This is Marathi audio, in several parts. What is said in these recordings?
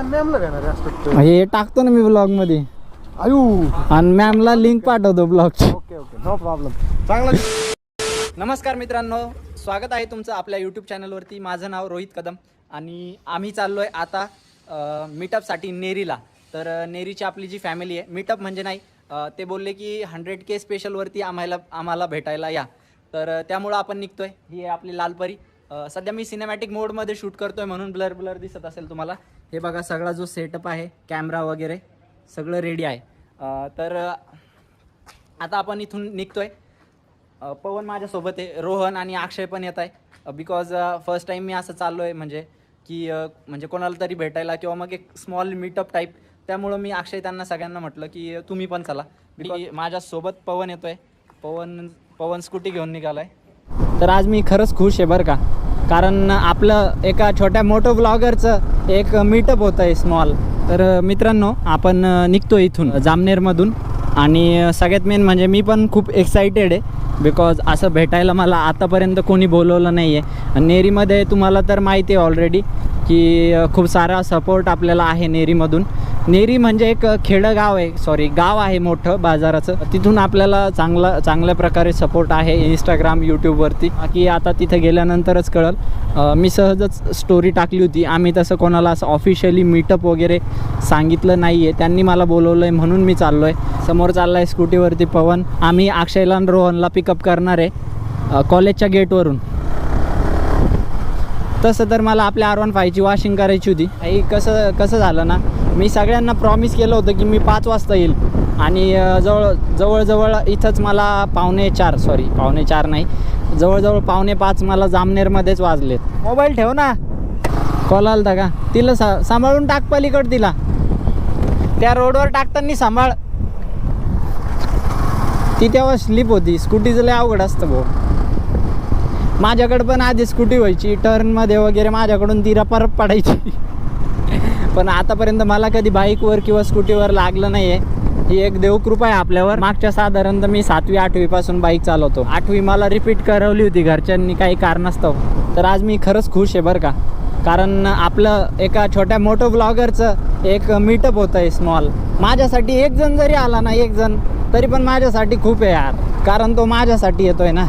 मॅमला घेणार असतात हे टाकतो ना मी ब्लॉग मध्ये. आयु आणि मॅमला लिंक पाठवतो ब्लॉगची. Okay okay no problem. चांगला. नमस्कार मित्रांनो, स्वागत आहे तुमचं आपल्या यूट्यूब चॅनलवरती. माझं नाव रोहित कदम आणि आम्ही चाललो आहे आता मीटअपसाठी नेरीला. तर नेरीची आपली जी फॅमिली आहे, मीटअप म्हणजे नाही, ते बोलले की 100K स्पेशलवरती आम्हाला भेटायला या. तर त्यामुळं आपण निघतोय. ही आहे आपली लालपरी. सध्या मी सिनेमॅटिक मोडमध्ये शूट करतोय म्हणून ब्लर ब्लर दिसत असेल तुम्हाला. हे बघा सगळा जो सेटअप आहे, कॅमेरा वगैरे सगळं रेडी आहे. तर आता आपण इथून निघतोय. पवन माझ्यासोबत आहे, रोहन आणि अक्षय पण येत आहे. बिकॉज फर्स्ट टाईम मी असं चाललो आहे म्हणजे कोणाला तरी भेटायला किंवा मग एक स्मॉल मीटअप टाईप. त्यामुळं मी अक्षय त्यांना सगळ्यांना म्हटलं की तुम्ही पण चला. बिकॉज माझ्यासोबत पवन येतो आहे. पवन स्कूटी घेऊन निघाला आहे. तर आज मी खरंच खुश आहे बरं का, कारण आपलं एका छोट्या मोठं ब्लॉगरचं एक मीटअप होतं आहे स्मॉल. तर मित्रांनो, आपण निघतो इथून जामनेरमधून. आणि सगळ्यात मेन म्हणजे मी पण खूप एक्सायटेड आहे, बिकॉज असं भेटायला मला आतापर्यंत कोणी बोलवलं नाही आहे. नेरीमध्ये तुम्हाला तर माहिती आहे ऑलरेडी की खूप सारा सपोर्ट आपल्याला आहे नेरीमधून. नेरी म्हणजे एक खेडं गाव आहे मोठं बाजाराचं. तिथून आपल्याला चांगल्या प्रकारे सपोर्ट आहे इंस्टाग्राम यूट्यूबवरती. की आता तिथे गेल्यानंतरच कळलं. मी सहजच स्टोरी टाकली होती. आम्ही तसं कोणाला असं ऑफिशियली मीटअप वगैरे सांगितलं नाही आहे. त्यांनी मला बोलवलं आहे म्हणून मी चाललो आहे. समोर चालला आहे स्कूटीवरती पवन. आम्ही अक्षयला आणि रोहनला पिकअप करणार आहे कॉलेजच्या गेटवरून. तसं तर मला आपल्या R15ची वॉशिंग करायची होती. काही कसं झालं ना, मी सगळ्यांना प्रॉमिस केलं होतं की मी 5 वाजता येईल. आणि जवळजवळ इथंच मला 4:45 नाही, जवळजवळ 4:45 मला जामनेरमध्येच वाजलेत. मोबाईल ठेव ना. कॉल आला होता का? तिला सांभाळून टाक पलीकड. तिला त्या रोडवर टाकताना सांभाळ. ती तेव्हा स्लिप होती. स्कूटीचं लय अवघड असतं भाऊ. माझ्याकडं पण आधी स्कूटी व्हायची, टर्नमध्ये वगैरे माझ्याकडून ती रपारप पडायची. पण आतापर्यंत मला कधी बाईकवर किंवा स्कूटीवर लागलं नाही आहे. ही एक देवकृपा आहे आपल्यावर. मागच्या साधारणतः मी 7वी-8वी पासून बाईक चालवतो. 8वी मला रिपीट करवली होती घरच्यांनी काही कारणास्तव. तर आज मी खरंच खुश आहे बरं का, कारण आपलं एका छोट्या मोठं ब्लॉगरचं एक मीटअप होतं आहे स्मॉल. माझ्यासाठी एक जण जरी आला ना, एक जण तरी पण माझ्यासाठी खूप आहे यार, कारण तो माझ्यासाठी येतोय ना.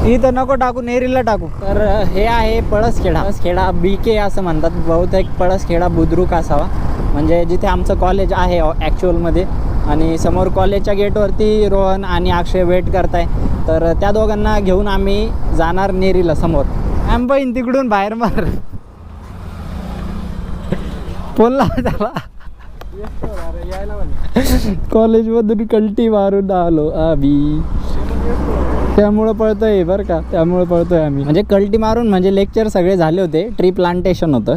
इथं नको टाकू, नेरीला टाकू. तर हे आहे पळसखेडा BK असं म्हणतात बहुतेक. पळसखेडा बुद्रुक असावा, म्हणजे जिथे आमचं कॉलेज आहे ॲक्च्युअलमध्ये. आणि समोर कॉलेजच्या गेटवरती रोहन आणि अक्षय वेट करताय. तर त्या दोघांना घेऊन आम्ही जाणार नेरीला. समोर बहीण तिकडून बाहेर मार. फोन लावा त्याला. कॉलेजमधून कल्टी मारून आलो आम्ही. त्यामुळं पळतोय बरं का, त्यामुळं पळतोय आम्ही. म्हणजे कल्टी मारून म्हणजे लेक्चर सगळे झाले होते. ट्री प्लांटेशन होतं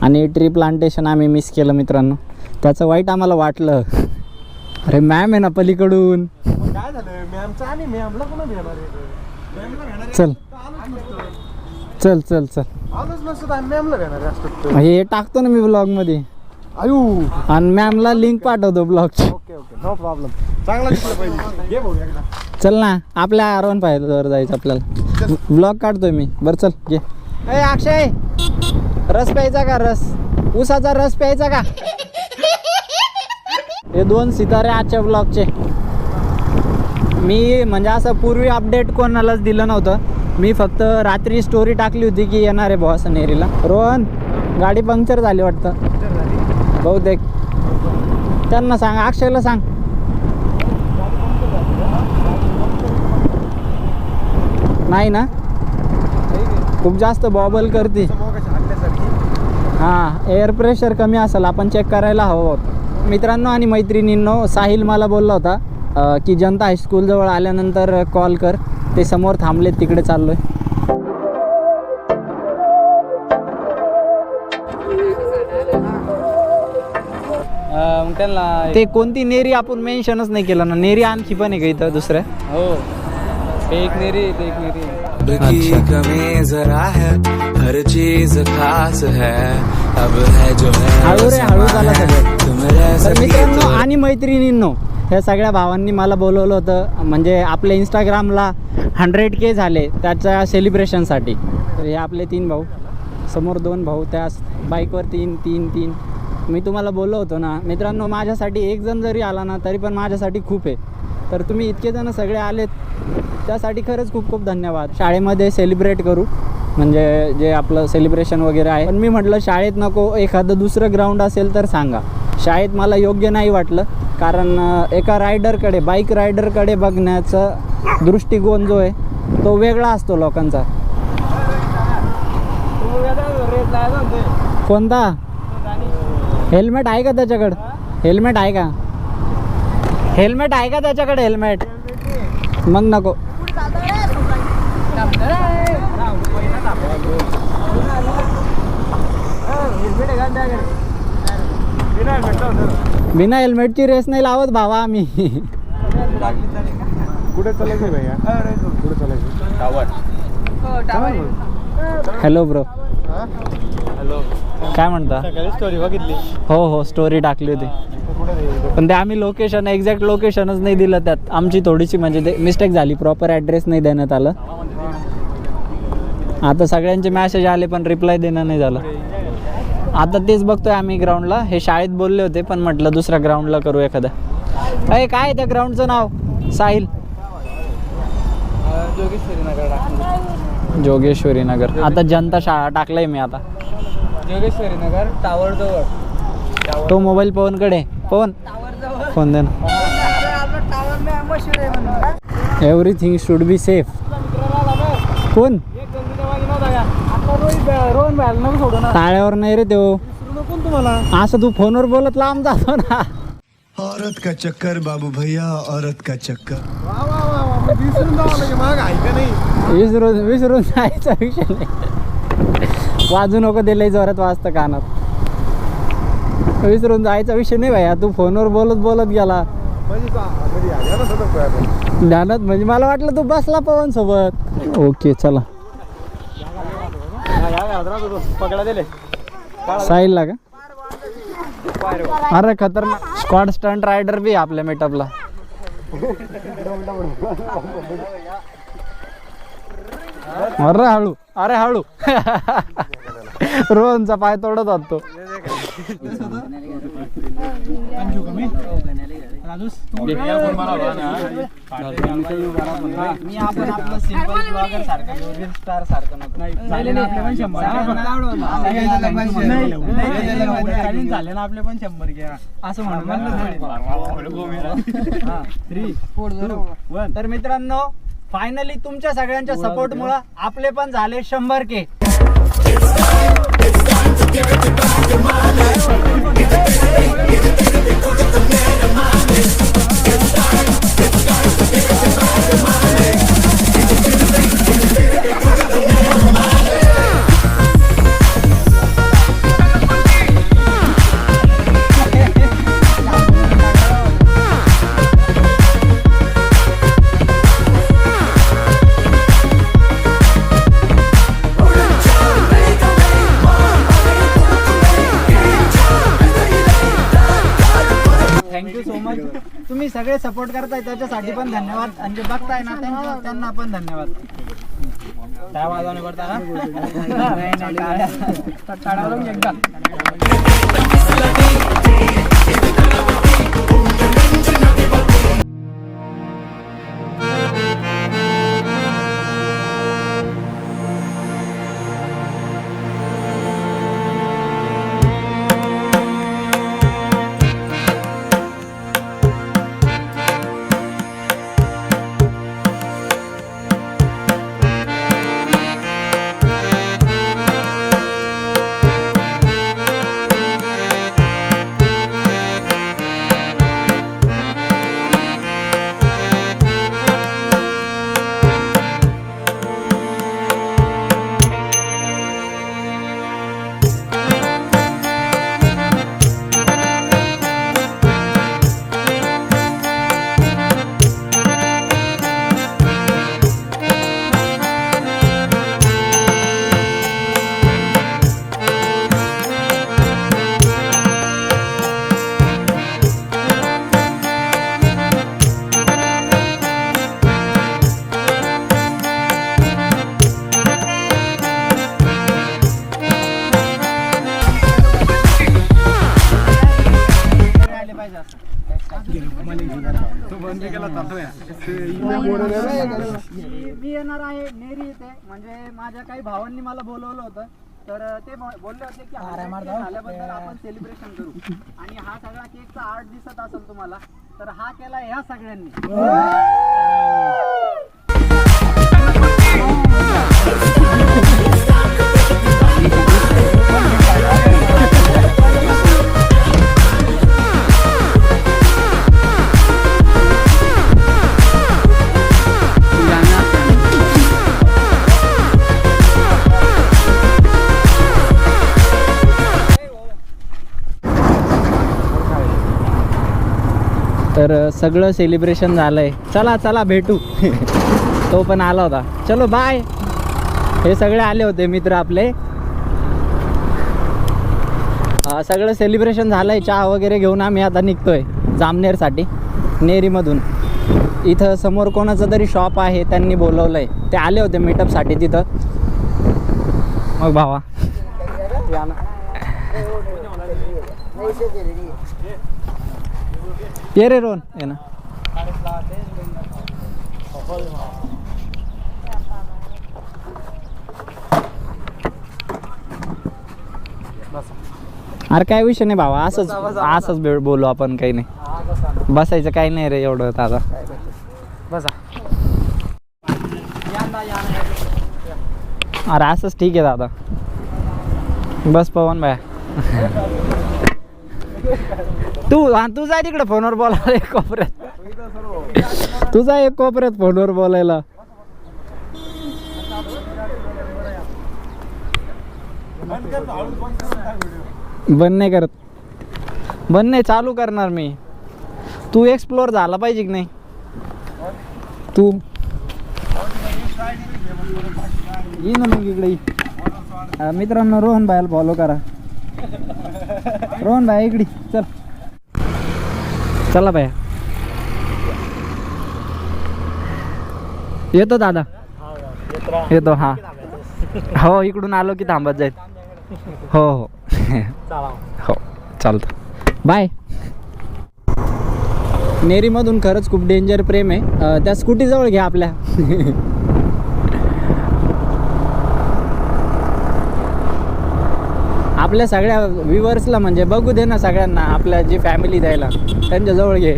आणि ट्री प्लांटेशन आम्ही मिस केलं मित्रांनो. त्याचं वाईट आम्हाला वाटलं. अरे मॅम आहे ना पलीकडून. काय झालं मॅमचं आणि मॅमला कोणा घेणार? चल आलोच नसतं मॅमला घेणार असतात. हे टाकतो ना मी ब्लॉगमध्ये. आयु आणि मॅमला लिंक पाठवतो ब्लॉगची. Okay okay no problem. चांगला दिसलं पाहिजे. घे भाऊ एकदा. चल ना, आपल्या R15 जायचं आपल्याला. ब्लॉग काढतोय मी. बरं चल घे. ए अक्षय, रस प्यायचा का? ऊसाचा रस प्यायचा का? हे 2 सितारे आजच्या ब्लॉगचे. मी म्हणजे असं पूर्वी अपडेट कोणालाच दिलं नव्हतं. मी फक्त रात्री स्टोरी टाकली होती की येणार आहे बॉस नेरीला. रोहन, गाडी पंक्चर झाली वाटतं बहुतेक. त्यांना सांग, अक्षयला सांग. नाही ना, खूप जास्त बॉबल करते. हां, एअर प्रेशर कमी असेल, आपण चेक करायला हवं. मित्रांनो आणि मैत्रिणींनो, साहिल मला बोलला होता की जनता हायस्कूलजवळ आल्यानंतर कॉल कर. ते समोर थांबलेत, तिकडे चाललो आहे. ते कोणती नेरी आपण मेन्शनच नाही केलं ना. नेरी आणखी पण आहे का इथं दुसऱ्या? हो, एक नेरी. कमी जरा है, हर चीज खास है, अब है जो है हळू झाला सगळं. तर मित्रांनो आणि मैत्रिणींनो, ह्या सगळ्या भावांनी मला बोलवलं होतं, म्हणजे आपल्या इंस्टाग्रामला 100K झाले त्याच्या सेलिब्रेशनसाठी. तर हे आपले 3 भाऊ. समोर 2 भाऊ त्या बाईकवर 3 मी तुम्हाला बोललो होतो ना मित्रांनो, माझ्यासाठी एक जण जरी आला ना तरी पण माझ्यासाठी खूप आहे. तर तुम्ही इतके जण सगळे आलेत त्यासाठी खरंच खूप खूप धन्यवाद. शाळेमध्ये सेलिब्रेट करू म्हणजे जे आपलं सेलिब्रेशन वगैरे आहे, पण मी म्हटलं शाळेत नको, एखादं दुसरं ग्राउंड असेल तर सांगा. शाळेत मला योग्य नाही वाटलं, कारण एका रायडरकडे, बाईक रायडरकडे बघण्याचा दृष्टिकोन जो आहे तो वेगळा असतो लोकांचा. कोणता? हेल्मेट आहे का त्याच्याकडं? हेल्मेट आहे का? हेल्मेट आहे का त्याच्याकडे? हेल्मेट मग नको. बिना हेल्मेटची रेस नाही लावत भावा आम्ही. कुठे चालायचं भैया? कुठे चालायचं? Hello bro, hello. काय म्हणता? सकाळी स्टोरी बघितली. हो स्टोरी टाकली होती, पण ते आम्ही लोकेशन, एक्झॅक्ट लोकेशनच नाही दिलं. त्यात आमची थोडीशी म्हणजे ते मिस्टेक झाली, प्रॉपर ॲड्रेस नाही देण्यात आलं. आता सगळ्यांचे मॅसेज आले पण रिप्लाय देणं नाही झालं. आता तेच बघतोय आम्ही ग्राउंडला. हे शाळेत बोलले होते पण म्हटलं दुसऱ्या ग्राउंडला करू एखादा. काय आहे त्या ग्राउंडचं नाव? साहिल? जोगेश्वरी नगर. आता जनता शाळा टाकलंय मी आता. जोगेश्वरी नगर टावर जवळ. तो मोबाईल पवनकडे. पवन फोन दे ना. Everything should be safe. कोण? टाळ्यावर नाही रे तो. असं तू फोनवर बोलत लांब जातो ना. औरत का चक्कर बाबू भैया, औरत का चक्कर. विसरून जायचा विषय नाही. वाजू नको, दिलंय जोरात वाजतं कानात. विसरून जायचा विषय नाही भैया. तू फोनवर बोलत गेला ध्यानात. म्हणजे मला वाटलं तू बसला पवन सोबत. ओके चला. पकडा दिले साहिलला का? अरे खतरनाक स्क्वॉड स्टंट रायडर बी आपल्या मेटअपला. अरे हळू, अरे हळू. रोहनचा पाय तोडत होतो. मी आपण आपलं सिंपल ब्लॉगर सारखं, रील स्टार सारखं नको. झाले ना आपले पण 100 घ्या असं म्हणून. तर मित्रांनो, फायनली तुमच्या सगळ्यांच्या सपोर्टमुळे आपले पण झाले 100K. Thank you so much. तुम्ही सगळे सपोर्ट करताय त्याच्यासाठी पण धन्यवाद, आणि जे बघताय ना त्यांना पण धन्यवाद. काय वाजवणे करता मी येणार आहे नेरी इथे, म्हणजे माझ्या काही भावांनी मला बोलवलं होतं, तर ते बोलले होते की 100K झाल्याबद्दल आपण सेलिब्रेशन करू. आणि हा सगळा केकचा आर्ट दिसत असेल तुम्हाला, तर हा केला ह्या सगळ्यांनी. तर सगळं सेलिब्रेशन झालंय. चला चला भेटू. तो पण आला होता. चलो बाय. हे सगळे आले होते मित्र आपले. सगळं सेलिब्रेशन झालंय. चहा वगैरे घेऊन आम्ही आता निघतोय जामनेरसाठी नेरीमधून. इथं समोर कोणाचं तरी शॉप आहे, त्यांनी बोलवलंय. ते आले होते मीटअपसाठी तिथं. मग भावा या ना. ये रे रोहन ये ना. अरे काय विषय नाही भावा, असंच बोलू आपण. काही नाही, बसायचं काही नाही रे एवढं दादा. बसा. अरे असंच ठीक आहे दादा. बस पवन भाई. तू जा तिकडे फोनवर बोलायला एक कोपऱ्यात. तुझा एक कोपऱ्यात फोनवर बोलायला. बंद नाही करत. बंद नाही, चालू करणार मी. तू एक्सप्लोर झाला पाहिजे की नाही. तू ये ना मग इकडे. मित्रांनो रोहन भाईला फॉलो करा. रोहन भाई इकडे चल. चला भाई. येतो दादा. येतो. हा हो, इकडून आलो की थांबत जाईल. हो हो हो चालतं. बाय. नेरीमधून खरंच खूप डेंजर प्रेम आहे. त्या स्कूटी जवळ घ्या आपल्या. आपल्या सगळ्या व्ह्युअर्सला म्हणजे बघू दे ना सगळ्यांना. आपल्या जी फॅमिली द्यायला त्यांच्या जवळ घे.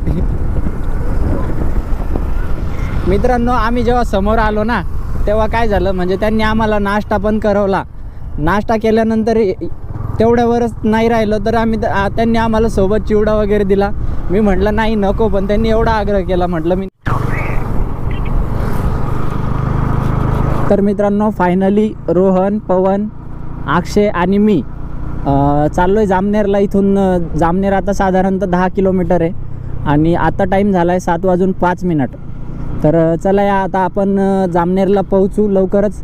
मित्रांनो आम्ही जेव्हा समोर आलो ना, तेव्हा काय झालं म्हणजे त्यांनी आम्हाला नाश्ता पण करवला. नाश्ता केल्यानंतर तेवढ्यावरच नाही राहिलं, तर त्यांनी आम्हाला सोबत चिवडा वगैरे दिला. मी म्हटलं नाही नको, पण त्यांनी एवढा आग्रह केला, म्हटलं मी. तर मित्रांनो फायनली रोहन, पवन, अक्षय आणि मी चाललो आहे जामनेरला. इथून जामनेर आता साधारणतः 10 किलोमीटर आहे आणि आता टाईम झाला आहे 7:05. तर चला या आता आपण जामनेरला पोहोचू लवकरच.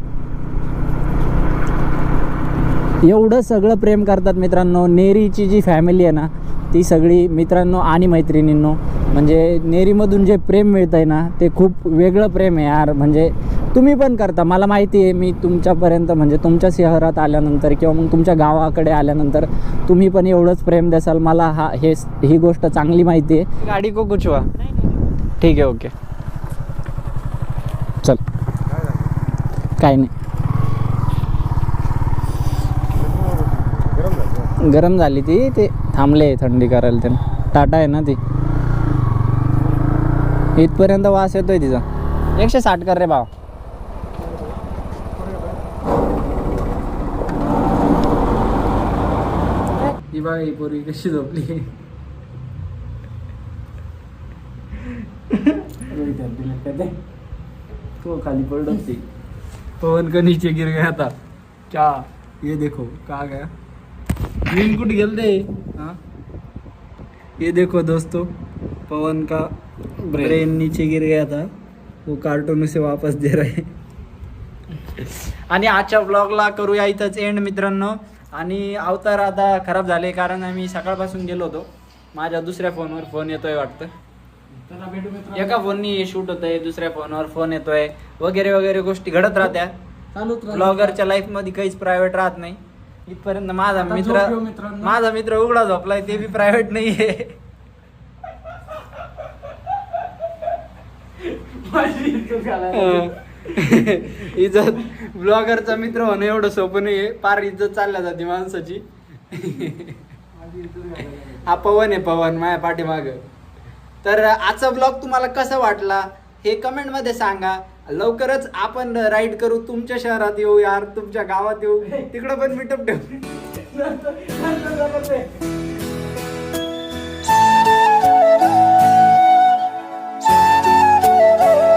एवढं सगळं प्रेम करतात मित्रांनो. नेरीची जी फॅमिली आहे ना, ती सगळी मित्रांनो आणि मैत्रिणींनो, म्हणजे नेरीमधून जे प्रेम मिळतं आहे ना, ते खूप वेगळं प्रेम आहे यार. म्हणजे तुम्ही पण करता, मला माहिती आहे. मी तुमच्यापर्यंत म्हणजे तुमच्या शहरात आल्यानंतर किंवा मग तुमच्या गावाकडे आल्यानंतर तुम्ही पण एवढंच प्रेम द्याल मला. ही गोष्ट चांगली माहिती आहे. गाडी को कुछ हुआ? ठीक आहे ओके चल. काय नाही, गरम झाली ती. ते थांबले थंडी करायला. त्यांना टाटा आहे ना ती. इथपर्यंत वास येतोय तिचा. 160 कर रे भाव. ही बघा ही पोरगी कशी झोपली. तो खाली पलट थी. पवन का नीचे गिर गया था. क्या ये देखो कहाँ गया. कुट गलते. हाँ ये देखो दोस्तों, पवन का ब्रेन नीचे गिर गया था. वो कार्टून से वापस दे रहे. आणि आजच्या व्लॉगला करूया इथंच एंड मित्रांनो. आणि अवतार आता खराब झाले, कारण आम्ही सकाळपासून गेलो होतो. माझ्या दुसऱ्या फोनवर फोन येतोय वाटतं. एका फोननी शूट होतंय, दुसऱ्या फोनवर फोन येतोय, वगैरे वगैरे गोष्टी घडत राहत्या. ब्लॉगरच्या लाईफ मध्ये काहीच प्रायव्हेट राहत नाही. इथपर्यंत माझा मित्र उघडा झोपलाय, ते बी प्रायव्हेट नाहीये. इज्जत ब्लॉगरचा मित्र होणं एवढं सोपं नाही आहे. फार इज्जत चालल्या जाते माणसाची. हा पवन आहे, पवन माझ्या पाठीमाग. तर आजचा ब्लॉग तुम्हाला कसा वाटला हे कमेंट मध्ये सांगा. लवकरच आपण राईड करू, तुमच्या शहरात येऊ यार, तुमच्या गावात येऊ, तिकडं पण मीटअप ठेवू.